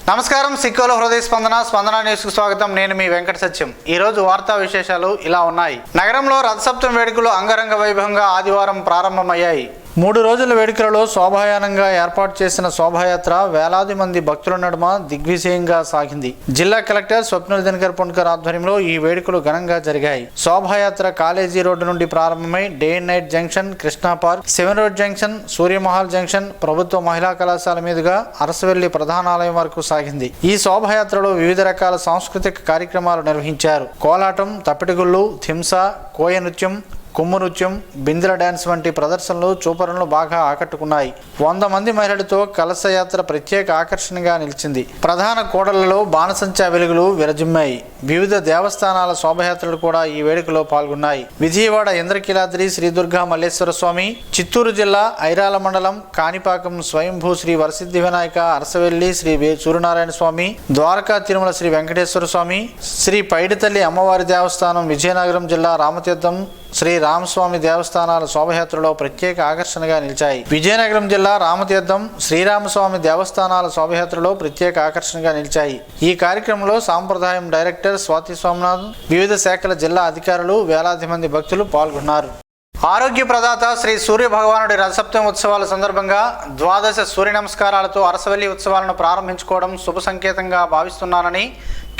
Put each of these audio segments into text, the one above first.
నమస్కారం. సిక్కోలో హృదయ స్పందన న్యూస్ కు స్వాగతం. నేను మీ వెంకట సత్యం. ఈ రోజు వార్తా విశేషాలు ఇలా ఉన్నాయి. నగరంలో రథసప్తమి వేడుకలు అంగరంగ వైభవంగా ఆదివారం ప్రారంభమయ్యాయి. 3 రోజుల వేడుకలలో శోభాయానంగా ఏర్పాటు చేసిన శోభాయాత్ర వేలాది మంది భక్తుల నడుమ దిగ్విజయంగా సాగింది. జిల్లా కలెక్టర్ స్వప్నిల్ దినకర్ పొన్కర్ ఆధ్వర్యంలో ఈ వేడుకలు ఘనంగా జరిగాయి. శోభాయాత్ర కాలేజీ రోడ్డు నుండి ప్రారంభమై day and night junction, Krishna park, seven road junction, Surya Mahal junction, ప్రభుత్వ మహిళా కళాశాల మీదుగా అరసవెల్లి ప్రధానాలయం వరకు సాగింది. ఈ శోభాయాత్రలో వివిధ రకాల సాంస్కృతిక కార్యక్రమాలు నిర్వహించారు. కోలాటం, తప్పిటిగుళ్ళు, థింస, కోయ నృత్యం, కొమ్ము నృత్యం, బిందెల డ్యాన్స్ వంటి ప్రదర్శనలు చూపరులను బాగా ఆకట్టుకున్నాయి. 100 మంది మహిళలతో కలశయాత్ర ప్రత్యేక ఆకర్షణగా నిలిచింది. ప్రధాన కూడళ్లలో బాణసంచా వెలుగులు విరజిమ్మాయి. వివిధ దేవస్థానాల శోభయాత్రలు కూడా ఈ వేడుకలో పాల్గొన్నాయి. విజయవాడ ఇంద్రకీలాద్రి శ్రీ దుర్గా మల్లేశ్వర స్వామి, చిత్తూరు జిల్లా ఐరాల మండలం కాణిపాకం స్వయంభూ శ్రీ వరసిద్ధి వినాయక అరసవెల్లి శ్రీ సూర్యనారాయణ స్వామి, ద్వారకా తిరుమల శ్రీ వెంకటేశ్వర స్వామి, శ్రీ పైడితల్లి అమ్మవారి దేవస్థానం విజయనగరం జిల్లా రామతీర్థం శ్రీ రామస్వామి దేవస్థానాల శోభయాత్రలో ప్రత్యేక ఆకర్షణగా నిలిచాయి. విజయనగరం జిల్లా రామతీర్థం శ్రీరామస్వామి దేవస్థానాల శోభయాత్రలో ప్రత్యేక ఆకర్షణగా నిలిచాయి. ఈ కార్యక్రమంలో సాంప్రదాయం డైరెక్టర్ స్వాతి సోమనాథ్, వివిధ శాఖల జిల్లా అధికారులు, వేలాది మంది భక్తులు పాల్గొన్నారు. ఆరోగ్య ప్రదాత శ్రీ సూర్య భగవానుడి రథసప్తమి ఉత్సవాల సందర్భంగా ద్వాదశ సూర్య నమస్కారాలతో అరసవెల్లి ఉత్సవాలను ప్రారంభించుకోవడం శుభ సంకేతంగా భావిస్తున్నానని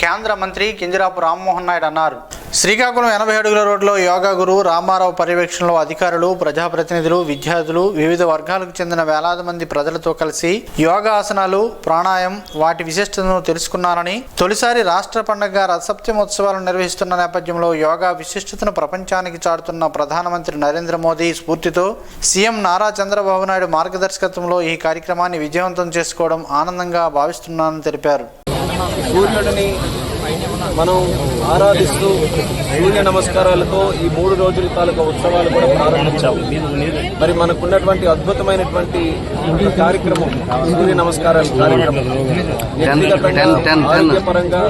కేంద్ర మంత్రి కింజరాపు రామ్మోహన్ నాయుడు అన్నారు. శ్రీకాకుళం 80 అడుగుల రోడ్లో యోగా గురువు రామారావు పర్యవేక్షణలో అధికారులు, ప్రజాప్రతినిధులు, విద్యార్థులు, వివిధ వర్గాలకు చెందిన వేలాది మంది ప్రజలతో కలిసి యోగా ఆసనాలు, ప్రాణాయామం వాటి విశిష్టతను తెలుసుకున్నారని, తొలిసారి రాష్ట్ర పండుగగా రథసప్తమి ఉత్సవాలను నిర్వహిస్తున్న నేపథ్యంలో యోగా విశిష్టతను ప్రపంచానికి చాటుతున్న ప్రధానమంత్రి నరేంద్ర మోదీ స్ఫూర్తితో సీఎం నారా చంద్రబాబు నాయుడు మార్గదర్శకత్వంలో ఈ కార్యక్రమాన్ని విజయవంతం చేసుకోవడం ఆనందంగా భావిస్తున్నానని తెలిపారు. సూర్యుడిని మనం ఆరాధిస్తూ సూర్య నమస్కారాలతో ఈ 3 రోజుల తాలూకా ఉత్సవాలు కూడా ప్రారంభించాము. మరి మనకున్నటువంటి అద్భుతమైనటువంటి కార్యక్రమం సూర్య నమస్కారాల కార్యక్రమం వ్యక్తిగతంగా, ఆరోగ్యపరంగా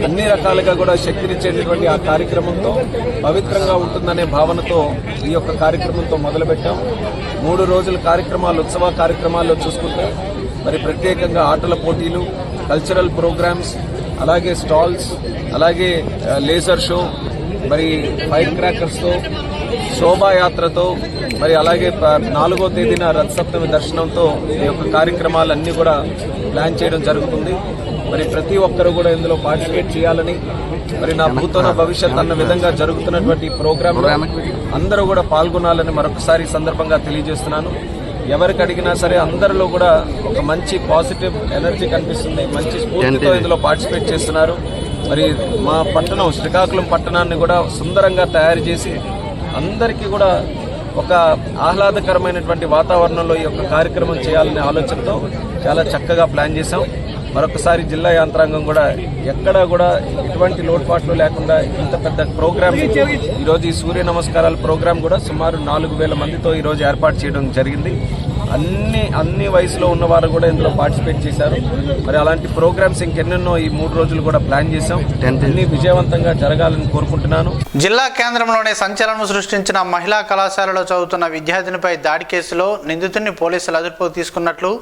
అన్ని రకాలుగా కూడా శక్తినిచ్చేటటువంటి ఆ కార్యక్రమంతో పవిత్రంగా ఉంటుందనే భావనతో ఈ యొక్క కార్యక్రమంతో మొదలుపెట్టాం. 3 రోజుల కార్యక్రమాలు, ఉత్సవ కార్యక్రమాల్లో చూసుకుంటే మరి ప్రత్యేకంగా ఆటల పోటీలు, కల్చరల్ ప్రోగ్రామ్స్, అలాగే స్టాల్స్, అలాగే లేజర్ షో, మరి ఫైర్ క్రాకర్స్తో, శోభాయాత్రతో, మరి అలాగే 4వ తేదీన రథసప్తమి దర్శనంతో ఈ యొక్క కార్యక్రమాలన్నీ కూడా ప్లాన్ చేయడం జరుగుతుంది. మరి ప్రతి ఒక్కరూ కూడా ఇందులో పార్టిసిపేట్ చేయాలని, మరి నా భూతోన భవిష్యత్ అన్న విధంగా జరుగుతున్నటువంటి ప్రోగ్రాంలో అందరూ కూడా పాల్గొనాలని మరొకసారి సందర్భంగా తెలియజేస్తున్నాను. ఎవరికి అడిగినా సరే అందరిలో కూడా ఒక మంచి పాజిటివ్ ఎనర్జీ కనిపిస్తుంది, మంచి స్ఫూర్తితో ఇందులో పార్టిసిపేట్ చేస్తున్నారు. మరి మా పట్టణం శ్రీకాకుళం పట్టణాన్ని కూడా సుందరంగా తయారు చేసి అందరికీ కూడా ఒక ఆహ్లాదకరమైనటువంటి వాతావరణంలో ఈ యొక్క కార్యక్రమం చేయాలనే ఆలోచనతో చాలా చక్కగా ప్లాన్ చేశాం. మరొకసారి జిల్లా యంత్రాంగం కూడా ఎక్కడా కూడా ఎటువంటి లోటుపాట్లు లేకుండా ఇంత పెద్ద ప్రోగ్రామ్, ఈరోజు ఈ సూర్య నమస్కారాల ప్రోగ్రాం కూడా సుమారు 4000 మందితో ఈరోజు ఏర్పాటు చేయడం జరిగింది. అన్ని వయసులో ఉన్నవారు కూడా ఇందులో పార్టిసిపేట్ చేశారు. మరి అలాంటి ప్రోగ్రామ్స్ ఇంకెన్నెన్నో ఈ 3 రోజులు కూడా ప్లాన్ చేశాం. అన్ని విజయవంతంగా జరగాలని కోరుకుంటున్నాను. జిల్లా కేంద్రంలోనే సంచలనం సృష్టించిన మహిళా కళాశాలలో చదువుతున్న విద్యార్థినిపై దాడి కేసులో నిందితుడిని పోలీసులు అదుపులోకి తీసుకున్నట్లు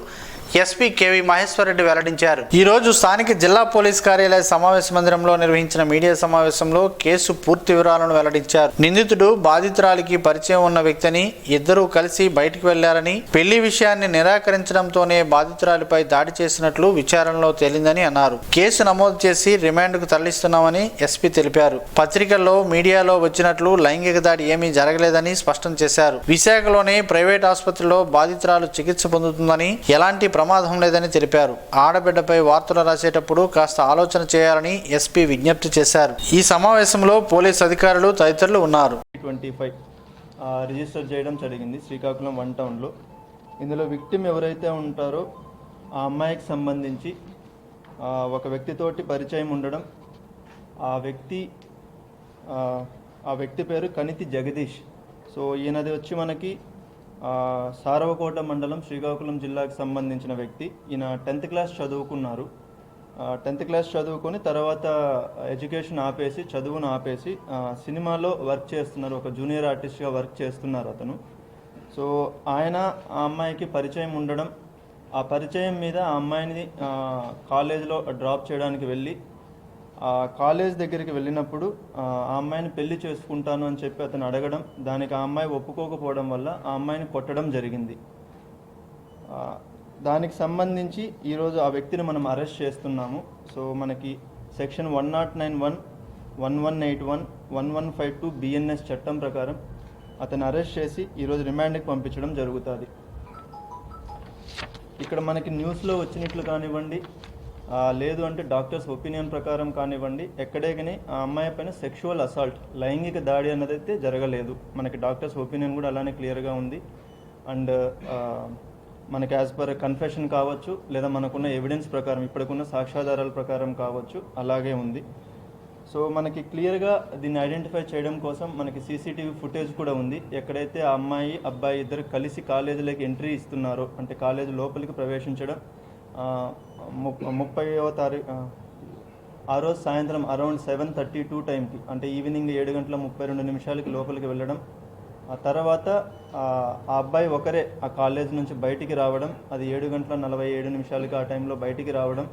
ఎస్పీ కేవీ మహేశ్వర్ రెడ్డి వెల్లడించారు. ఈ రోజు స్థానిక జిల్లా పోలీస్ కార్యాలయ సమావేశ మందిరంలో నిర్వహించిన మీడియా సమావేశంలో కేసు పూర్తి వివరాలను వెల్లడించారు. నిందితుడు బాధితురాలికి పరిచయం ఉన్న వ్యక్తిని, ఇద్దరూ కలిసి బయటికి వెళ్లారని, పెళ్లి విషయాన్ని నిరాకరించడంతోనే బాధితురాలిపై దాడి చేసినట్లు విచారణలో తేలిందని అన్నారు. కేసు నమోదు చేసి రిమాండ్కు తరలిస్తున్నామని ఎస్పీ తెలిపారు. పత్రికల్లో, మీడియాలో వచ్చినట్లు లైంగిక దాడి ఏమీ జరగలేదని స్పష్టం చేశారు. విశాఖలోని ప్రైవేట్ ఆసుపత్రిలో బాధితురాలు చికిత్స పొందుతుందని, ఎలాంటి ప్రమాదం లేదని తెలిపారు. ఆడబిడ్డపై వార్తలు రాసేటప్పుడు కాస్త ఆలోచన చేయాలని ఎస్పీ విజ్ఞప్తి చేశారు. ఈ సమావేశంలో పోలీస్ అధికారులు తదితరులు ఉన్నారు. 25 రిజిస్టర్ చేయడం జరిగింది శ్రీకాకుళం 1 టౌన్లో. ఇందులో విక్టిమ్ ఎవరైతే ఉంటారో ఆ అమ్మాయికి సంబంధించి ఒక వ్యక్తితోటి పరిచయం ఉండడం, ఆ వ్యక్తి పేరు కనితి జగదీష్. సో ఈయనది వచ్చి మనకి సారవకోట మండలం, శ్రీకాకుళం జిల్లాకు సంబంధించిన వ్యక్తి. ఈయన 10th క్లాస్ చదువుకున్నారు. 10th క్లాస్ చదువుకొని తర్వాత చదువును ఆపేసి సినిమాలో వర్క్ చేస్తున్నారు. ఒక జూనియర్ ఆర్టిస్ట్గా వర్క్ చేస్తున్నారు అతను. సో ఆయన ఆ అమ్మాయికి పరిచయం ఉండడం, ఆ పరిచయం మీద ఆ అమ్మాయిని కాలేజ్లో డ్రాప్ చేయడానికి వెళ్ళి ఆ కాలేజ్ దగ్గరికి వెళ్ళినప్పుడు ఆ అమ్మాయిని పెళ్లి చేసుకుంటాను అని చెప్పి అతను అడగడం, దానికి ఆ అమ్మాయి ఒప్పుకోకపోవడం వల్ల ఆ అమ్మాయిని కొట్టడం జరిగింది. దానికి సంబంధించి ఈరోజు ఆ వ్యక్తిని మనం అరెస్ట్ చేస్తున్నాము. సో మనకి సెక్షన్ 1091, 1181, 1152 BNS చట్టం ప్రకారం అతను అరెస్ట్ చేసి ఈరోజు రిమాండ్కి పంపించడం జరుగుతుంది. ఇక్కడ మనకి న్యూస్లో వచ్చినట్లు కానివ్వండి, లేదు అంటే డాక్టర్స్ ఒపీనియన్ ప్రకారం కానివ్వండి, ఎక్కడే కానీ ఆ అమ్మాయి పైన సెక్షువల్ అసాల్ట్, లైంగిక దాడి అన్నదైతే జరగలేదు. మనకి డాక్టర్స్ ఒపీనియన్ కూడా అలానే క్లియర్గా ఉంది. అండ్ మనకి యాజ్ పర్ కన్ఫెషన్ కావచ్చు, లేదా మనకున్న ఎవిడెన్స్ ప్రకారం, ఇప్పటికున్న సాక్ష్యాధారాల ప్రకారం కావచ్చు, అలాగే ఉంది. సో మనకి క్లియర్గా దీన్ని ఐడెంటిఫై చేయడం కోసం మనకి CCTV ఫుటేజ్ కూడా ఉంది. ఎక్కడైతే ఆ అమ్మాయి అబ్బాయి ఇద్దరు కలిసి కాలేజీలోకి ఎంట్రీ ఇస్తున్నారో, అంటే కాలేజీ లోపలికి ప్రవేశించడం 30వ తారీఖు ఆ రోజు సాయంత్రం అరౌండ్ 7:32 టైంకి, అంటే ఈవినింగ్ 7:32 లోపలికి వెళ్ళడం. ఆ తర్వాత ఆ అబ్బాయి ఒకరే ఆ కాలేజ్ నుంచి బయటికి రావడం, అది 7:47 ఆ టైంలో బయటికి రావడం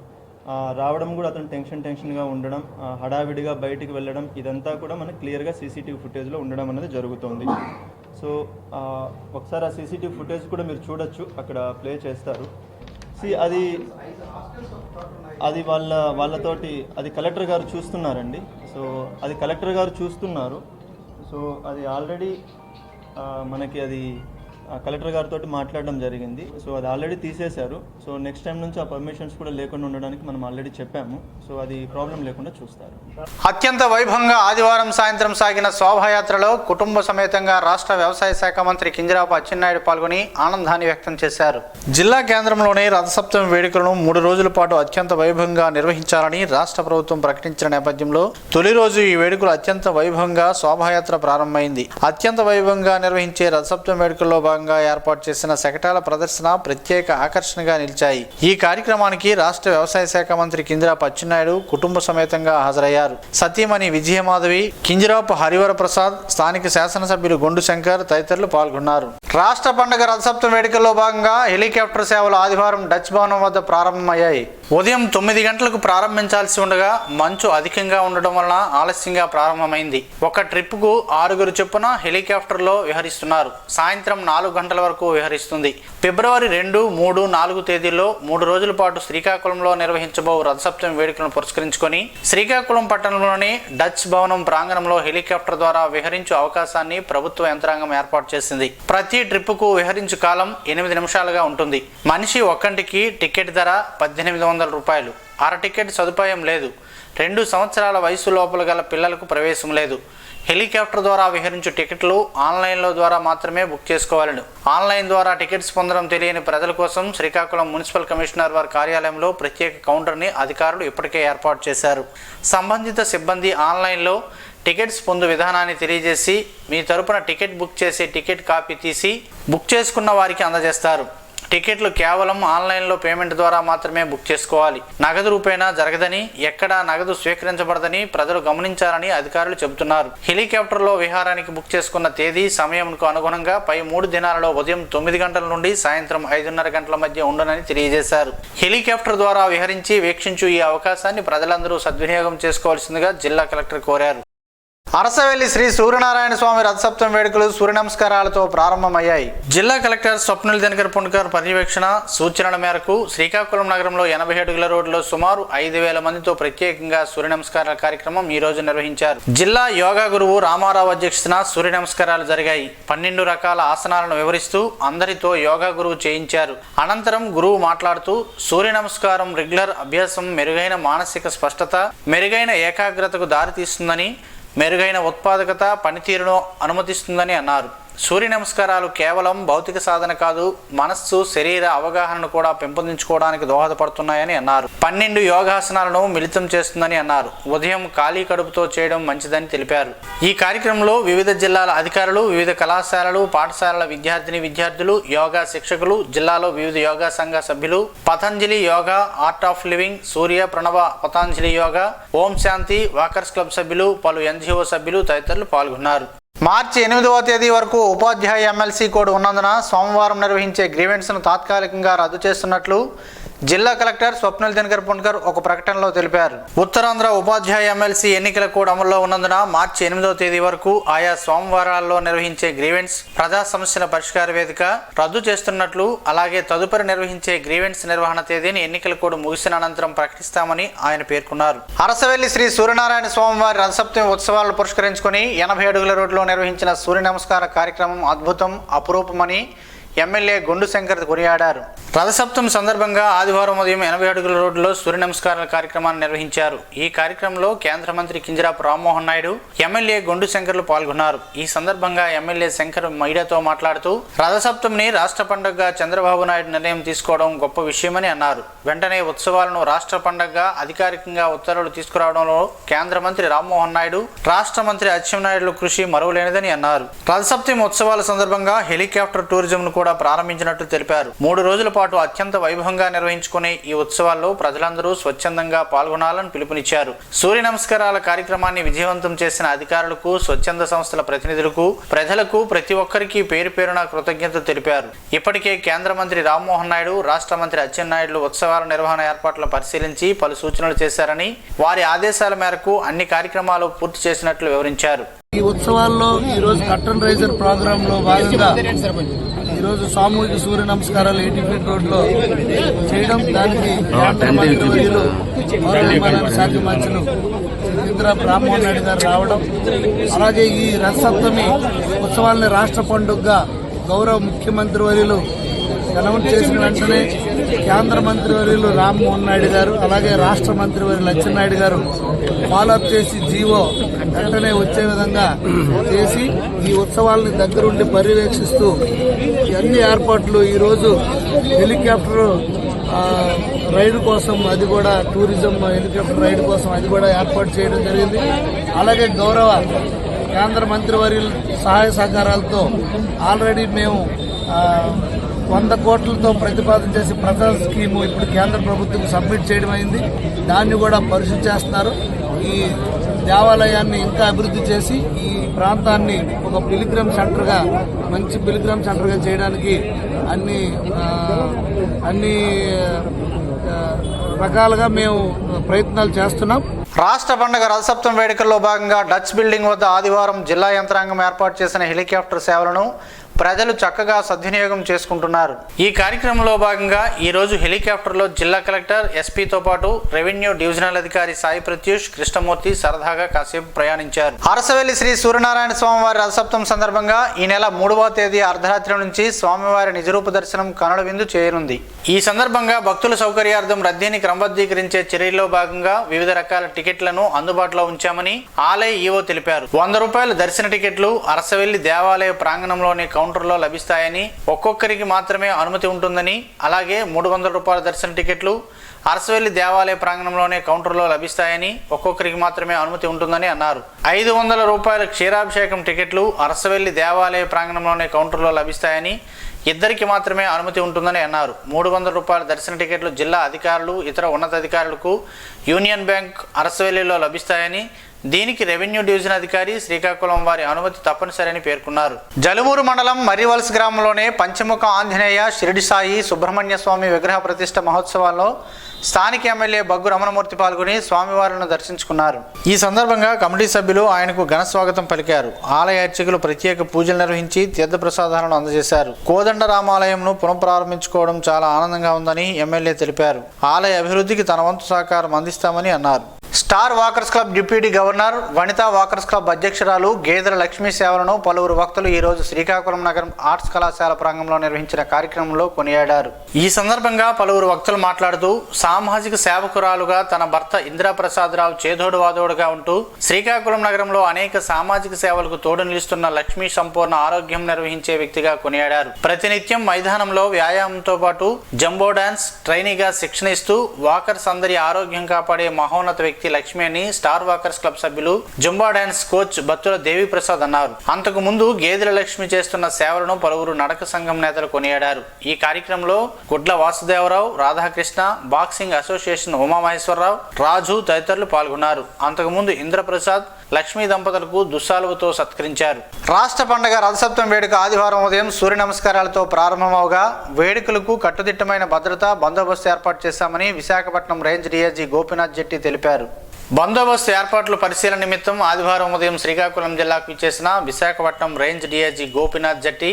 కూడా అతను టెన్షన్గా ఉండడం, హడావిడిగా బయటికి వెళ్ళడం, ఇదంతా కూడా మనకు క్లియర్గా CCTV ఫుటేజ్లో ఉండడం అనేది జరుగుతుంది. సో ఒకసారి ఆ CCTV ఫుటేజ్ కూడా మీరు చూడొచ్చు, అక్కడ ప్లే చేస్తారు. అది వాళ్ళతోటి అది కలెక్టర్ గారు చూస్తున్నారండి. సో అది కలెక్టర్ గారు చూస్తున్నారు. సో అది ఆల్రెడీ మనకి అది కలెక్టర్ గారితో మాట్లాడడం జరిగింది. సో అది ఆల్రెడీ తీసేశారు. సో నెక్స్ట్ టైం నుంచి ఆ పర్మిషన్స్ కూడా లేకుండా ఉండడానికి మనం ఆల్రెడీ చెప్పాము. సో అది ప్రాబ్లం లేకుండా చూస్తారు. అత్యంత వైభవంగా ఆదివారం సాయంత్రం సాగిన శోభాయాత్రలో కుటుంబ సమేతంగా రాష్ట్ర వ్యవసాయ శాఖ మంత్రి కింజరాపు అచ్చెన్నాయుడు పాల్గొని ఆనందాన్ని వ్యక్తం చేశారు. జిల్లా కేంద్రంలోని రథసప్తమి వేడుకలను 3 రోజుల పాటు అత్యంత వైభవంగా నిర్వహించాలని రాష్ట్ర ప్రభుత్వం ప్రకటించిన నేపథ్యంలో తొలి రోజు ఈ వేడుకలు అత్యంత వైభవంగా శోభాయాత్ర ప్రారంభమైంది. అత్యంత వైభవంగా నిర్వహించే రథసప్తమి వేడుకల్లో ఏర్పాటు చేసిన శకటాల ప్రదర్శన ప్రత్యేక ఆకర్షణగా నిలిచాయి. ఈ కార్యక్రమానికి రాష్ట్ర వ్యవసాయ శాఖ మంత్రి కింజరాపు అచ్చెన్నాయుడు కుటుంబ సమేతంగా హాజరయ్యారు. సతీమణి విజయమాధవి, కింజరాపు హరివర ప్రసాద్, స్థానిక శాసనసభ్యులు గొండు శంకర్ తదితరులు పాల్గొన్నారు. రాష్ట్ర పండుగ రథసప్తమి వేడుకల్లో భాగంగా హెలికాప్టర్ సేవలు ఆదివారం డచ్ భవనం వద్ద ప్రారంభమయ్యాయి. ఉదయం 9 గంటలకు ప్రారంభించాల్సి ఉండగా మంచు అధికంగా ఉండడం వలన ఆలస్యంగా ప్రారంభమైంది. ఒక ట్రిప్కు 6 చొప్పున హెలికాప్టర్లో విహరిస్తున్నారు. సాయంత్రం 4 గంటల వరకు విహరిస్తుంది. ఫిబ్రవరి 2, 3, 4 తేదీల్లో 3 రోజుల పాటు శ్రీకాకుళంలో నిర్వహించబో రథసప్తమి వేడుకలను పురస్కరించుకొని శ్రీకాకుళం పట్టణంలోని డచ్ భవనం ప్రాంగణంలో హెలికాప్టర్ ద్వారా విహరించే అవకాశాన్ని ప్రభుత్వ యంత్రాంగం ఏర్పాటు చేసింది. ప్రతి ట్రిప్పుకు విహరించు కాలం 8 నిమిషాలుగా ఉంటుంది. మనిషి ఒక్కంటికి టికెట్ ధర 1800 రూపాయలు. అర టికెట్ సదుపాయం లేదు. 2 సంవత్సరాల వయసు లోపల గల పిల్లలకు ప్రవేశం లేదు. హెలికాప్టర్ ద్వారా విహరించే టికెట్లు ఆన్లైన్లో ద్వారా మాత్రమే బుక్ చేసుకోవాలను. ఆన్లైన్ ద్వారా టికెట్స్ పొందడం తెలియని ప్రజల కోసం శ్రీకాకుళం మున్సిపల్ కమిషనర్ వారి కార్యాలయంలో ప్రత్యేక కౌంటర్ని అధికారులు ఇప్పటికే ఏర్పాటు చేశారు. సంబంధిత సిబ్బంది ఆన్లైన్లో టికెట్స్ పొందు విధానాన్ని తెలియజేసి మీ తరపున టికెట్ బుక్ చేసి టికెట్ కాపీ తీసి బుక్ చేసుకున్న వారికి అందజేస్తారు. టికెట్లు కేవలం ఆన్లైన్లో పేమెంట్ ద్వారా మాత్రమే బుక్ చేసుకోవాలి. నగదు రూపేణా జరగదని, ఎక్కడా నగదు స్వీకరించబడదని ప్రజలు గమనించాలని అధికారులు చెబుతున్నారు. హెలికాప్టర్లో విహారానికి బుక్ చేసుకున్న తేదీ, సమయంకు అనుగుణంగా పై 3 దినాలలో ఉదయం 9 గంటల నుండి సాయంత్రం 5:30 గంటల మధ్య ఉండనని తెలియజేశారు. హెలికాప్టర్ ద్వారా విహరించి వీక్షించు ఈ అవకాశాన్ని ప్రజలందరూ సద్వినియోగం చేసుకోవాల్సిందిగా జిల్లా కలెక్టర్ కోరారు. అరసవెల్లి శ్రీ సూర్యనారాయణ స్వామి రథసప్తమి వేడుకలు సూర్య నమస్కారాలతో ప్రారంభమయ్యాయి. జిల్లా కలెక్టర్ స్వప్నిల్ దినకర్ పుణ్కర్ పర్యవేక్షణ సూచనల మేరకు శ్రీకాకుళం నగరంలో 80 అడుగుల రోడ్లో సుమారు 5000 మందితో ప్రత్యేకంగా సూర్య నమస్కారాల కార్యక్రమం ఈ రోజు నిర్వహించారు. జిల్లా యోగా గురువు రామారావు అధ్యక్షతన సూర్య నమస్కారాలు జరిగాయి. 12 రకాల ఆసనాలను వివరిస్తూ అందరితో యోగా గురువు చేయించారు. అనంతరం గురువు మాట్లాడుతూ సూర్య నమస్కారం రెగ్యులర్ అభ్యాసం మెరుగైన మానసిక స్పష్టత, మెరుగైన ఏకాగ్రతకు దారితీస్తుందని, మెరుగైన ఉత్పాదకత, పనితీరును అనుమతిస్తుందని అన్నారు. సూర్య నమస్కారాలు కేవలం భౌతిక సాధన కాదు, మనస్సు, శరీర అవగాహనను కూడా పెంపొందించుకోవడానికి దోహదపడుతున్నాయని అన్నారు. 12 యోగాసనాలను మిళితం చేస్తుందని అన్నారు. ఉదయం ఖాళీ కడుపుతో చేయడం మంచిదని తెలిపారు. ఈ కార్యక్రమంలో వివిధ జిల్లాల అధికారులు, వివిధ కళాశాలలు, పాఠశాలల విద్యార్థులు, యోగా శిక్షకులు, జిల్లాలో వివిధ యోగా సంఘ సభ్యులు, Patanjali Yoga, Art of Living, Surya Pranava Patanjali Yoga, Om Shanti, walkers club సభ్యులు, పలు NGO సభ్యులు తదితరులు పాల్గొన్నారు. మార్చి 8వ తేదీ వరకు ఉపాధ్యాయ ఎమ్మెల్సీ కోడ్ ఉన్నందున సోమవారం నిర్వహించే గ్రీవెన్స్ను తాత్కాలికంగా రద్దు చేస్తున్నట్లు జిల్లా కలెక్టర్ స్వప్నిల్ దినకర్ పుణ్కర్ ఒక ప్రకటనలో తెలిపారు. ఉత్తరాంధ్ర ఉపాధ్యాయ ఎమ్మెల్సీ ఎన్నికల కోడ్ అమల్లో ఉన్నందున మార్చి 8వ తేదీ వరకు ఆయా సోమవారాల్లో నిర్వహించే గ్రీవెన్స్ ప్రజా సమస్యల పరిష్కార వేదిక రద్దు చేస్తున్నట్లు, అలాగే తదుపరి నిర్వహించే గ్రీవెన్స్ నిర్వహణ తేదీని ఎన్నికల కోడ్ ముగిసిన అనంతరం ప్రకటిస్తామని ఆయన పేర్కొన్నారు. అరసవెల్లి శ్రీ సూర్యనారాయణ స్వామివారి రథసప్తమి ఉత్సవాలను పురస్కరించుకుని 80 అడుగుల రోడ్లో నిర్వహించిన సూర్య నమస్కార కార్యక్రమం అద్భుతం, అపురూపమని ఎమ్మెల్యే గుండు శంకర్ కొనియాడారు. రథసప్తమి సందర్భంగా ఆదివారం ఉదయం 80 అడుగుల రోడ్డులో సూర్య నమస్కారాల కార్యక్రమాన్ని నిర్వహించారు. ఈ కార్యక్రమంలో కేంద్ర మంత్రి కింజరాపు రామ్మోహన్ నాయుడు, ఎమ్మెల్యే గుండు శంకర్లు పాల్గొన్నారు. ఈ సందర్భంగా ఎమ్మెల్యే శంకర్ మీడియాతో మాట్లాడుతూ రథసప్తమిని రాష్ట్ర పండుగగా చంద్రబాబు నాయుడు నిర్ణయం తీసుకోవడం గొప్ప విషయమని అన్నారు. వెంటనే ఉత్సవాలను రాష్ట్ర పండుగగా అధికారికంగా ఉత్తర్వులు తీసుకురావడంలో కేంద్ర మంత్రి రామ్మోహన్ నాయుడు, రాష్ట్ర మంత్రి అచ్చెన్నాయుడుల కృషి మరువలేనిదని అన్నారు. రథసప్తమి ఉత్సవాల సందర్భంగా హెలికాప్టర్ టూరిజంను కూడా ప్రారంభించినట్లు తెలిపారు. 3 రోజుల పాటు అత్యంత వైభవంగా నిర్వహించుకునే ఈ ఉత్సవాల్లో ప్రజలందరూ స్వచ్ఛందంగా పాల్గొనాలని పిలుపునిచ్చారు. సూర్య నమస్కారాల కార్యక్రమాన్ని విజయవంతం చేసిన అధికారులకు, స్వచ్ఛంద సంస్థల ప్రతినిధులకు, ప్రజలకు ప్రతి ఒక్కరికి పేరు పేరున కృతజ్ఞతలు తెలిపారు. ఇప్పటికే కేంద్ర మంత్రి రామ్మోహన్ నాయుడు, రాష్ట్ర మంత్రి అచ్చెన్నాయుడులు ఉత్సవాల నిర్వహణ ఏర్పాట్లను పరిశీలించి పలు సూచనలు చేశారని, వారి ఆదేశాల మేరకు అన్ని కార్యక్రమాలు పూర్తి చేసినట్లు వివరించారు. ఈ ఉత్సవాల్లో ఈరోజు కర్టన్ రైజర్ ప్రోగ్రామ్ లో భాగంగా ఈరోజు సామూహిక సూర్య నమస్కారాలు 80 ఫీట్ రోడ్లో చేయడం, దానికి శాఖ మంత్రులు కింజరాపు రామ్మోహన్ నాయుడు గారు రావడం, అలాగే ఈ రథసప్తమి ఉత్సవాలని రాష్ట్ర పండుగగా గౌరవ ముఖ్యమంత్రి వర్యులు అనౌన్స్ చేసిన వెంటనే కేంద్ర మంత్రి వర్యులు రామ్మోహన్ నాయుడు గారు, అలాగే రాష్ట్ర మంత్రి వర్యులు అచ్చెన్నాయుడు గారు ఫాలోఅప్ చేసి జీవో వెంటనే వచ్చే విధంగా చేసి ఈ ఉత్సవాలని దగ్గరుండి పర్యవేక్షిస్తూ అన్ని ఏర్పాట్లు ఈరోజు హెలికాప్టర్ రైడ్ కోసం, అది కూడా టూరిజం హెలికాప్టర్ రైడ్ కోసం అది కూడా ఏర్పాటు చేయడం జరిగింది. అలాగే గౌరవ కేంద్ర మంత్రి వర్యుల సహాయ సహకారాలతో ఆల్రెడీ మేము 100 కోట్లతో ప్రతిపాదన చేసి ప్రధాన స్కీము ఇప్పుడు కేంద్ర ప్రభుత్వం సబ్మిట్ చేయడం అయింది. దాన్ని కూడా పరిశీలి చేస్తున్నారు. ఈ దేవాలయాన్ని ఇంకా అభివృద్ధి చేసి ఈ ప్రాంతాన్ని ఒక పిలిగ్రమ్ సెంటర్గా, మంచి పిలిగ్రమ్ సెంటర్గా చేయడానికి అన్ని రకాలుగా మేము ప్రయత్నాలు చేస్తున్నాం. రాష్ట్ర పండుగ రథసప్తమి వేడుకల్లో భాగంగా డచ్ బిల్డింగ్ వద్ద ఆదివారం జిల్లా యంత్రాంగం ఏర్పాటు చేసిన హెలికాప్టర్ సేవలను ప్రజలు చక్కగా సద్వినియోగం చేసుకుంటున్నారు. ఈ కార్యక్రమంలో భాగంగా ఈరోజు హెలికాప్టర్లో జిల్లా కలెక్టర్, ఎస్పీతో పాటు రెవెన్యూ డివిజనల్ అధికారి సాయి ప్రత్యూష్, కృష్ణమూర్తి సరదాగా కాసేపు ప్రయాణించారు. అరసవెల్లి శ్రీ సూర్యనారాయణ స్వామివారి రథసప్తమి సందర్భంగా ఈ నెల 3వ తేదీ అర్ధరాత్రి నుంచి స్వామివారి నిజరూప దర్శనం కనుల విందు చేయనుంది. ఈ సందర్భంగా భక్తుల సౌకర్యార్థం రద్దీని క్రమబద్ధీకరించే చర్యల్లో భాగంగా వివిధ రకాల టికెట్లను అందుబాటులో ఉంచామని ఆలయ ఈవో తెలిపారు. 100 రూపాయల దర్శన టికెట్లు అరసవెల్లి దేవాలయ ప్రాంగణంలోని కౌంటర్లో లభిస్తాయని, ఒక్కొక్కరికి మాత్రమే అనుమతి ఉంటుందని, అలాగే 300 రూపాయల దర్శన టికెట్లు అరసవెల్లి దేవాలయ ప్రాంగణంలోనే కౌంటర్లో లభిస్తాయని, ఒక్కొక్కరికి మాత్రమే అనుమతి ఉంటుందని అన్నారు. 500 రూపాయల క్షీరాభిషేకం టికెట్లు అరసవెల్లి దేవాలయ ప్రాంగణంలోనే కౌంటర్లో లభిస్తాయని, ఇద్దరికి మాత్రమే అనుమతి ఉంటుందని అన్నారు. 300 రూపాయల దర్శన టికెట్లు జిల్లా అధికారులు, ఇతర ఉన్నతాధికారులకు యూనియన్ బ్యాంక్ అరసవెల్లిలో లభిస్తాయని, దీనికి రెవెన్యూ డివిజన్ అధికారి, శ్రీకాకుళం వారి అనుమతి తప్పనిసరని పేర్కొన్నారు. జలుమూరు మండలం మర్రివలస గ్రామంలోనే పంచముఖ ఆంజనేయ, షిరిడి సాయి సుబ్రహ్మణ్య స్వామి విగ్రహ ప్రతిష్ఠ మహోత్సవాల్లో స్థానిక ఎమ్మెల్యే బగ్గు రమణమూర్తి పాల్గొని స్వామివారిని దర్శించుకున్నారు. ఈ సందర్భంగా కమిటీ సభ్యులు ఆయనకు ఘన స్వాగతం పలికారు. ఆలయ అర్చకులు ప్రత్యేక పూజలు నిర్వహించి తీర్థప్రసాదాలను అందజేశారు. కోదండ రామాలయంను పునఃప్రారంభించుకోవడం చాలా ఆనందంగా ఉందని ఎమ్మెల్యే తెలిపారు. ఆలయ అభివృద్ధికి తన వంతు సహకారం అందిస్తామని అన్నారు. Star walkers club deputy governor, Vanitha walkers club అధ్యక్షురాలు గేదెల లక్ష్మీ సేవలను పలువురు వక్తలు ఈరోజు శ్రీకాకుళం నగరం ఆర్ట్స్ కళాశాల ప్రాంగణంలో నిర్వహించిన కార్యక్రమంలో కొనియాడారు. ఈ సందర్భంగా పలువురు వక్తలు మాట్లాడుతూ సామాజిక సేవకురాలుగా తన భర్త ఇంద్రప్రసాదరావు చేదోడు వాదోడుగా ఉంటూ శ్రీకాకుళం నగరంలో అనేక సామాజిక సేవలకు తోడు నిలుస్తున్న లక్ష్మీ సంపూర్ణ ఆరోగ్యం నిర్వహించే వ్యక్తిగా కొనియాడారు. ప్రతినిత్యం మైదానంలో వ్యాయామంతో పాటు జంబో డాన్స్ ట్రైనీగా శిక్షణ ఇస్తూ వాకర్స్ అందరి ఆరోగ్యం కాపాడే మహోన్నత వ్యక్తి లక్ష్మి అని స్టార్ వాకర్స్ క్లబ్ సభ్యులు జుంబా డాన్స్ కోచ్ బత్తుల దేవి ప్రసాద్ అన్నారు. అంతకు ముందు గేదెల లక్ష్మి చేస్తున్న సేవలను పలువురు నడక సంఘం నేతలు కొనియాడారు. ఈ కార్యక్రమంలో గుడ్ల వాసుదేవరావు, రాధాకృష్ణ, బాక్సింగ్ అసోసియేషన్ ఉమామహేశ్వరరావు, రాజు తదితరులు పాల్గొన్నారు. అంతకుముందు ఇంద్రప్రసాద్ లక్ష్మీ దంపతులకు దుస్సాలువతో సత్కరించారు. రాష్ట్ర పండుగ రథసప్తమి వేడుక ఆదివారం ఉదయం సూర్య నమస్కారాలతో ప్రారంభమవగా వేడుకలకు కట్టుదిట్టమైన భద్రతా బందోబస్తు ఏర్పాటు చేశామని విశాఖపట్నం రేంజ్ డీఐజీ గోపీనాథ్ జెట్టి తెలిపారు. బందోబస్తు ఏర్పాట్ల పరిశీలన నిమిత్తం ఆదివారం ఉదయం శ్రీకాకుళం జిల్లాకు ఇచ్చేసిన విశాఖపట్నం రేంజ్ డీఐజీ గోపీనాథ్ జెట్టి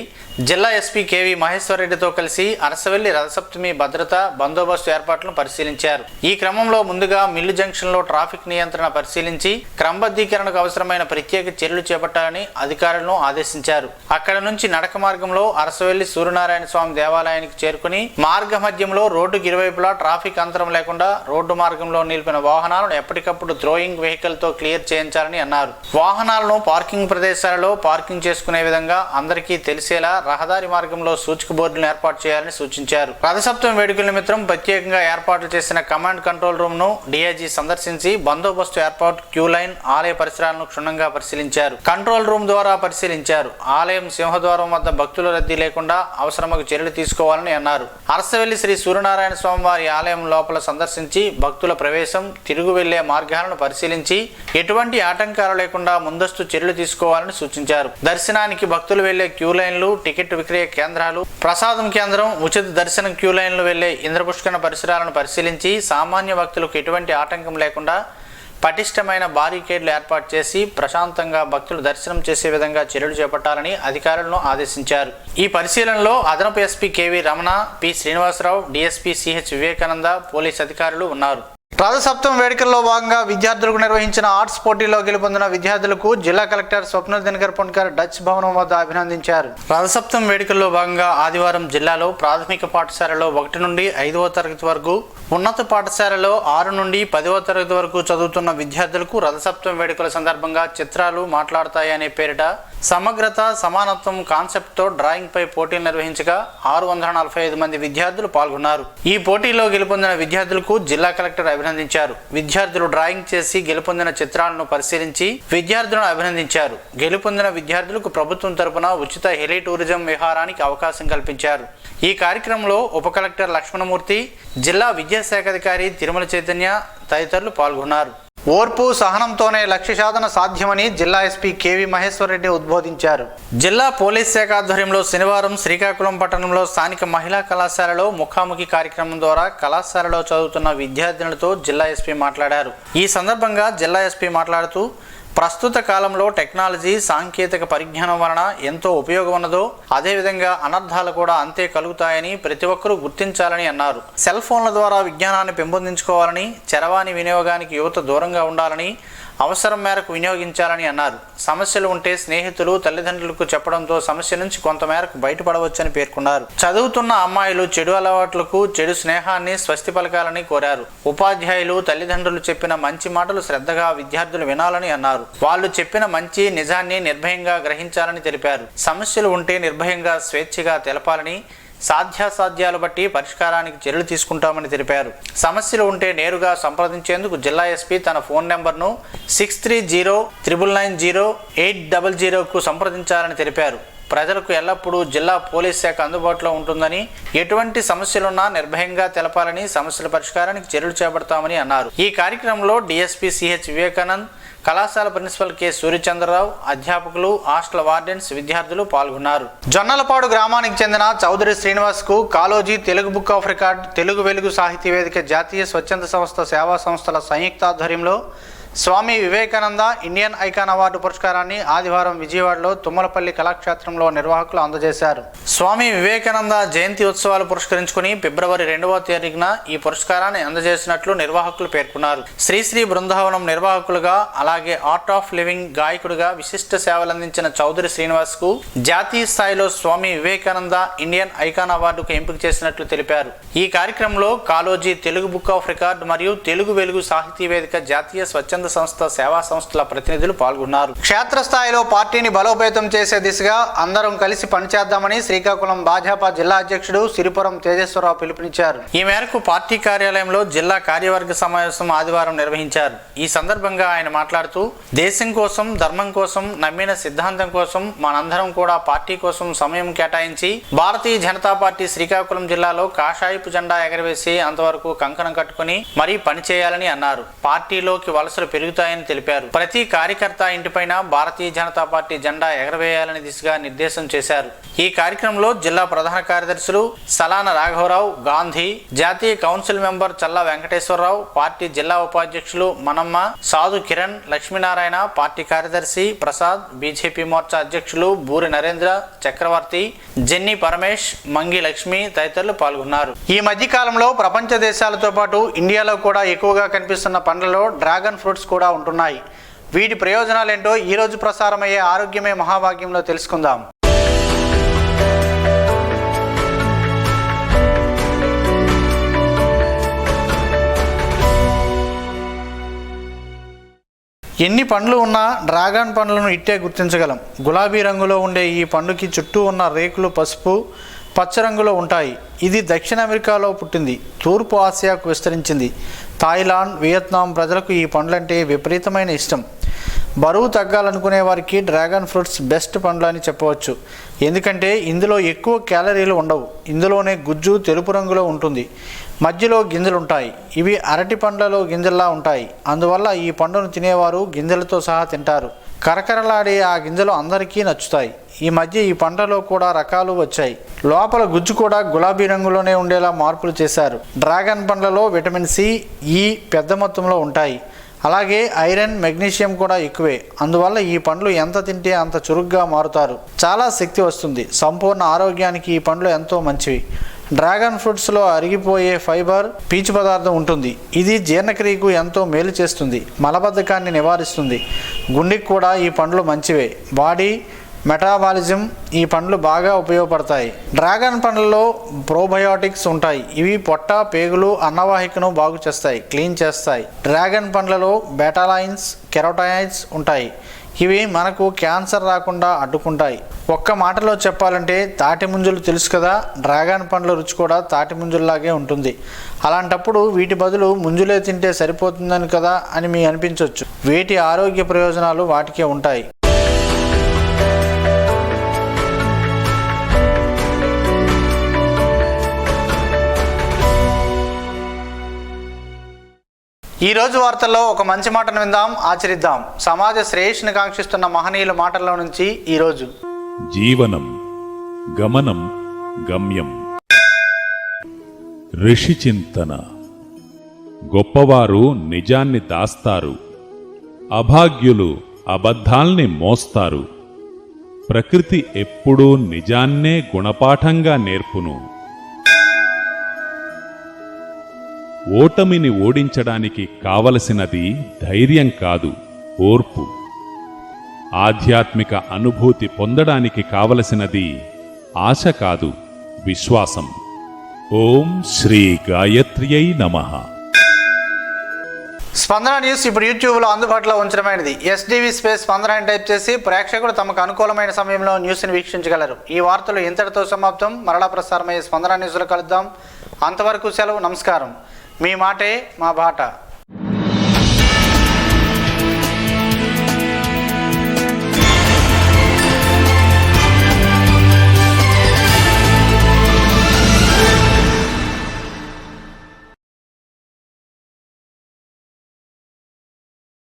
జిల్లా ఎస్పీ కేవీ మహేశ్వర్ రెడ్డితో కలిసి అరసవెల్లి రథసప్తమి భద్రత బందోబస్తు ఏర్పాట్లను పరిశీలించారు. ఈ క్రమంలో ముందుగా మిల్లు జంక్షన్లో ట్రాఫిక్ నియంత్రణ పరిశీలించి క్రమబద్ధీకరణకు అవసరమైన ప్రత్యేక చర్యలు చేపట్టాలని అధికారులను ఆదేశించారు. అక్కడ నుంచి నడక మార్గంలో అరసవెల్లి సూర్యనారాయణ స్వామి దేవాలయానికి చేరుకుని మార్గ మధ్యంలో రోడ్డుకి ఇరువైపులా ట్రాఫిక్ అంతరం లేకుండా రోడ్డు మార్గంలో నిలిపిన వాహనాలను ఎప్పటికప్పుడు థ్రోయింగ్ వెహికల్ తో క్లియర్ చేయించాలని అన్నారు. వాహనాలను పార్కింగ్ ప్రదేశాలలో పార్కింగ్ చేసుకునే విధంగా అందరికీ తెలిసేలా రహదారి మార్గంలో సూచిక బోర్డులను ఏర్పాటు చేయాలని సూచించారు. రథసప్తమి వేడుకల నిమిత్తం ప్రత్యేకంగా ఏర్పాట్లు చేసిన కమాండ్ కంట్రోల్ రూమ్ ను డీఐజీ సందర్శించి బందోబస్తు ఏర్పాటు, క్యూ లైన్, ఆలయ పరిసరాలను క్షుణ్ణంగా పరిశీలించారు. కంట్రోల్ రూమ్ ద్వారా పరిశీలించారు. ఆలయం సింహద్వారం వద్ద భక్తుల రద్దీ లేకుండా అవసరమగు చర్యలు తీసుకోవాలని అన్నారు. అరసవెల్లి శ్రీ సూర్యనారాయణ స్వామి వారి ఆలయం లోపల సందర్శించి భక్తుల ప్రవేశం, తిరుగు వెళ్లే మార్గాలను పరిశీలించి ఎటువంటి ఆటంకాలు లేకుండా ముందస్తు చర్యలు తీసుకోవాలని సూచించారు. దర్శనానికి భక్తులు వెళ్లే క్యూ లైన్లు, టికెట్ విక్రయ కేంద్రాలు, ప్రసాదం కేంద్రం, ఉచిత దర్శనం క్యూ లైన్లు వెళ్లే ఇంద్రపుష్కరణ పరిసరాలను పరిశీలించి సామాన్య భక్తులకు ఎటువంటి ఆటంకం లేకుండా పటిష్టమైన బారికేడ్లు ఏర్పాటు చేసి ప్రశాంతంగా భక్తులు దర్శనం చేసే విధంగా చర్యలు చేపట్టాలని అధికారులను ఆదేశించారు. ఈ పరిశీలనలో అదనపు SP K V Ramana, P Srinivasa Rao, DSP CH Vivekananda, police అధికారులు ఉన్నారు. రథసప్తమి వేడుకల్లో భాగంగా విద్యార్థులకు నిర్వహించిన ఆర్ట్స్ పోటీలో గెలుపొందిన విద్యార్థులకు జిల్లా కలెక్టర్ స్వప్న దినకర్ పొన్కర్ డచ్ భవనం వద్ద అభినందించారు. రథసప్తమి వేడుకల్లో భాగంగా ఆదివారం జిల్లాలో ప్రాథమిక పాఠశాలలో 1 నుండి 5వ తరగతి వరకు, ఉన్నత పాఠశాలలో 6 నుండి 10వ తరగతి వరకు చదువుతున్న విద్యార్థులకు రథసప్తమి వేడుకల సందర్భంగా చిత్రాలు మాట్లాడతాయి అనే పేరిట సమగ్రత, సమానత్వం కాన్సెప్ట్తో డ్రాయింగ్ పై పోటీలు నిర్వహించగా 645 మంది విద్యార్థులు పాల్గొన్నారు. ఈ పోటీలో గెలుపొందిన విద్యార్థులకు జిల్లా కలెక్టర్ అభినందించారు. విద్యార్థులు డ్రాయింగ్ చేసి గెలుపొందిన చిత్రాలను పరిశీలించి విద్యార్థులను అభినందించారు. గెలుపొందిన విద్యార్థులకు ప్రభుత్వం తరపున ఉచిత హెలి టూరిజం విహారానికి అవకాశం కల్పించారు. ఈ కార్యక్రమంలో ఉప కలెక్టర్ లక్ష్మణమూర్తి, జిల్లా విద్యాశాఖ అధికారి తిరుమల చైతన్య తదితరులు పాల్గొన్నారు. ఓర్పు, సహనంతోనే లక్ష్య సాధన సాధ్యమని జిల్లా ఎస్పీ కేవీ మహేశ్వర్ రెడ్డి ఉద్బోధించారు. జిల్లా పోలీస్ శాఖ ఆధ్వర్యంలో శనివారం శ్రీకాకుళం పట్టణంలో స్థానిక మహిళా కళాశాలలో ముఖాముఖి కార్యక్రమం ద్వారా కళాశాలలో చదువుతున్న విద్యార్థినులతో జిల్లా ఎస్పీ మాట్లాడారు. ఈ సందర్భంగా జిల్లా ఎస్పీ మాట్లాడుతూ ప్రస్తుత కాలంలో టెక్నాలజీ, సాంకేతిక పరిజ్ఞానం వలన ఎంతో ఉపయోగం ఉన్నదో అదేవిధంగా అనర్థాలు కూడా అంతే కలుగుతాయని ప్రతి ఒక్కరూ గుర్తించాలని అన్నారు. సెల్ ఫోన్ల ద్వారా విజ్ఞానాన్ని పెంపొందించుకోవాలని, చరవాణి వినియోగానికి యువత దూరంగా ఉండాలని, అవసరం మేరకు వినియోగించాలని అన్నారు. సమస్యలు ఉంటే స్నేహితులు, తల్లిదండ్రులకు చెప్పడంతో సమస్య నుంచి కొంతమేరకు బయటపడవచ్చని పేర్కొన్నారు. చదువుతున్న అమ్మాయిలు చెడు అలవాట్లకు, చెడు స్నేహాన్ని స్వస్తి పలకాలని కోరారు. ఉపాధ్యాయులు, తల్లిదండ్రులు చెప్పిన మంచి మాటలు శ్రద్ధగా విద్యార్థులు వినాలని అన్నారు. వాళ్ళు చెప్పిన మంచి నిజాన్ని నిర్భయంగా గ్రహించాలని తెలిపారు. సమస్యలు ఉంటే నిర్భయంగా స్వేచ్ఛగా తెలపాలని, సాధ్యాసాధ్యాలు బట్టి పరిష్కారానికి చర్యలు తీసుకుంటామని తెలిపారు. సమస్యలు ఉంటే నేరుగా సంప్రదించేందుకు జిల్లా ఎస్పీ తన ఫోన్ నెంబర్ను 6309908000కు సంప్రదించాలని తెలిపారు. ప్రజలకు ఎల్లప్పుడూ జిల్లా పోలీస్ శాఖ అందుబాటులో ఉంటుందని, ఎటువంటి సమస్యలున్నా నిర్భయంగా తెలపాలని, సమస్యల పరిష్కారానికి చర్యలు చేపడతామని అన్నారు. ఈ కార్యక్రమంలో డీఎస్పీ సిహెచ్ వివేకానంద్, కళాశాల ప్రిన్సిపల్ కె సూర్యచంద్రరావు, అధ్యాపకులు, హాస్టల్ వార్డెన్స్, విద్యార్థులు పాల్గొన్నారు. జొన్నలపాడు గ్రామానికి చెందిన చౌదరి శ్రీనివాస్ కు Kaloji Telugu book of record, Telugu వెలుగు సాహితీ వేదిక, జాతీయ స్వచ్ఛంద సంస్థ సేవా సంస్థల సంయుక్త ఆధ్వర్యంలో Swami Vivekananda Indian icon award పురస్కారాన్ని ఆదివారం విజయవాడలో తుమ్మలపల్లి కళాక్షేత్రంలో నిర్వాహకులు అందజేశారు. స్వామి వివేకానంద జయంతి ఉత్సవాలు పురస్కరించుకుని ఫిబ్రవరి 2వ తేదీన ఈ పురస్కారాన్ని అందజేసినట్లు నిర్వాహకులు పేర్కొన్నారు. శ్రీశ్రీ బృందావనం నిర్వాహకులుగా, అలాగే ఆర్ట్ ఆఫ్ లివింగ్ గాయకుడిగా విశిష్ట సేవలందించిన చౌదరి శ్రీనివాస్ కు జాతీయ స్థాయిలో స్వామి వివేకానంద ఇండియన్ ఐకాన్ అవార్డుకు ఎంపిక చేసినట్లు తెలిపారు. ఈ కార్యక్రమంలో Kaloji Telugu book of record మరియు తెలుగు వెలుగు సాహితీ వేదిక జాతీయ స్వచ్ఛంద స్వచ్ఛంద సంస్థ, సేవా సంస్థల ప్రతినిధులు పాల్గొన్నారు. క్షేత్రస్థాయిలో పార్టీని బలోపేతం చేసే దిశగా అందరం కలిసి పనిచేద్దామని శ్రీకాకుళం భాజపా జిల్లా అధ్యక్షుడు సిరిపురం తేజేశ్వరరావు పిలుపునిచ్చారు. ఈ మేరకు పార్టీ కార్యాలయంలో జిల్లా కార్యవర్గ సమావేశం ఆదివారం నిర్వహించారు. ఈ సందర్భంగా ఆయన మాట్లాడుతూ, దేశం కోసం, ధర్మం కోసం, నమ్మిన సిద్ధాంతం కోసం మనందరం కూడా పార్టీ కోసం సమయం కేటాయించి భారతీయ జనతా పార్టీ శ్రీకాకుళం జిల్లాలో కాషాయపు జెండా ఎగరవేసి అంతవరకు కంకణం కట్టుకుని మరీ పనిచేయాలని అన్నారు. పార్టీలోకి వలసలు పెరుగుతాయని తెలిపారు. ప్రతి కార్యకర్త ఇంటిపైన భారతీయ జనతా పార్టీ జెండా ఎగరవేయాలని దిశగా నిర్దేశం చేశారు. ఈ కార్యక్రమంలో జిల్లా ప్రధాన కార్యదర్శులు సలాన రాఘవరావు, గాంధీ, జాతీయ కౌన్సిల్ మెంబర్ చల్లా వెంకటేశ్వరరావు, పార్టీ జిల్లా ఉపాధ్యక్షులు మనమ్మ, సాధు కిరణ్, లక్ష్మీనారాయణ, పార్టీ కార్యదర్శి ప్రసాద్, బీజేపీ మోర్చా అధ్యక్షులు బూరి నరేంద్ర, చక్రవర్తి, జెన్నీ పరమేష్, మంగి లక్ష్మి తదితరులు పాల్గొన్నారు. ఈ మధ్య కాలంలో ప్రపంచ దేశాలతో పాటు ఇండియాలో కూడా ఎక్కువగా కనిపిస్తున్న పండ్లలో డ్రాగన్ ఫ్రూట్స్ కూడా ఉంటున్నాయి. వీటి ప్రయోజనాలేంటో ఈ రోజు ప్రసారమయ్యే ఆరోగ్యమే మహాభాగ్యంలో తెలుసుకుందాం. ఎన్ని పండ్లు ఉన్నా డ్రాగన్ పండ్లను ఇట్టే గుర్తించగలం. గులాబీ రంగులో ఉండే ఈ పండుకి చుట్టూ ఉన్న రేకులు పసుపు పచ్చ రంగులో ఉంటాయి. ఇది దక్షిణ అమెరికాలో పుట్టింది, తూర్పు ఆసియాకు విస్తరించింది. థాయిలాండ్, వియత్నాం ప్రజలకు ఈ పండ్లంటే విపరీతమైన ఇష్టం. బరువు తగ్గాలనుకునే వారికి డ్రాగన్ ఫ్రూట్స్ బెస్ట్ పండ్లు అని చెప్పవచ్చు. ఎందుకంటే ఇందులో ఎక్కువ క్యాలరీలు ఉండవు. ఇందులోనే గుజ్జు తెలుపు రంగులో ఉంటుంది. మధ్యలో గింజలుంటాయి. ఇవి అరటి పండ్లలో గింజల్లా ఉంటాయి. అందువల్ల ఈ పండును తినేవారు గింజలతో సహా తింటారు. కరకరలాడే ఆ గింజలు అందరికీ నచ్చుతాయి. ఈ మధ్య ఈ పంటలో కూడా రకాలు వచ్చాయి. లోపల గుజ్జు కూడా గులాబీ రంగులోనే ఉండేలా మార్పులు చేశారు. డ్రాగన్ పండ్లలో విటమిన్ సి, ఈ పెద్ద మొత్తంలో ఉంటాయి. అలాగే ఐరన్, మెగ్నీషియం కూడా ఎక్కువే. అందువల్ల ఈ పండ్లు ఎంత తింటే అంత చురుగ్గా మారుతారు. చాలా శక్తి వస్తుంది. సంపూర్ణ ఆరోగ్యానికి ఈ పండ్లు ఎంతో మంచివి. డ్రాగన్ ఫ్రూట్స్లో అరిగిపోయే ఫైబర్, పీచు పదార్థం ఉంటుంది. ఇది జీర్ణక్రియకు ఎంతో మేలు చేస్తుంది. మలబద్ధకాన్ని నివారిస్తుంది. గుండెకి కూడా ఈ పండ్లు మంచివే. బాడీ మెటాబాలిజం ఈ పండ్లు బాగా ఉపయోగపడతాయి. డ్రాగన్ పండ్లలో ప్రోబయోటిక్స్ ఉంటాయి. ఇవి పొట్ట, పేగులు, అన్నవాహికను బాగు చేస్తాయి, క్లీన్ చేస్తాయి. డ్రాగన్ పండ్లలో బెటాలైన్స్, కెరోటాయిడ్స్ ఉంటాయి. ఇవి మనకు క్యాన్సర్ రాకుండా అడ్డుకుంటాయి. ఒక్క మాటలో చెప్పాలంటే తాటి ముంజలు తెలుసు కదా, డ్రాగన్ పండ్ల రుచి కూడా తాటి ముంజుల్లాగే ఉంటుంది. అలాంటప్పుడు వీటి బదులు ముంజులే తింటే సరిపోతుందని కదా అని మీ అనిపించవచ్చు. వీటి ఆరోగ్య ప్రయోజనాలు వాటికే ఉంటాయి. ఈ రోజు వార్తల్లో ఒక మంచి మాటను విందాం, ఆచరిద్దాం. సమాజ శ్రేయస్సును కాంక్షిస్తున్న మహనీయుల మాటల్లో నుంచి ఈరోజు. జీవనం గమనం గమ్యం. ఋషి చింతన. గొప్పవారు నిజాన్ని దాస్తారు, అభాగ్యులు అబద్ధాల్ని మోస్తారు. ప్రకృతి ఎప్పుడూ నిజాన్నే గుణపాఠంగా నేర్పును. ఓటమిని ఓడించడానికి కావలసినది ధైర్యం కాదు, ఓర్పు. ఆధ్యాత్మిక అనుభూతి పొందడానికి కావలసినది ఆశ కాదు, విశ్వాసం. ఓం శ్రీ గాయత్ర్యై నమః. స్పందన న్యూస్ ఇప్పుడు యూట్యూబ్లో అందుబాటులో ఉంచడమైనది. ఎస్డివి స్పేస్ స్పందన అని టైప్ చేసి ప్రేక్షకులు తమకు అనుకూలమైన సమయంలో న్యూస్ని వీక్షించగలరు. ఈ వార్తలు ఇంతటితో సమాప్తం. మరలా ప్రసారమయ్యే స్పందన న్యూస్లో కలుద్దాం. అంతవరకు సెలవు. నమస్కారం. మీ మాటే మా బాట.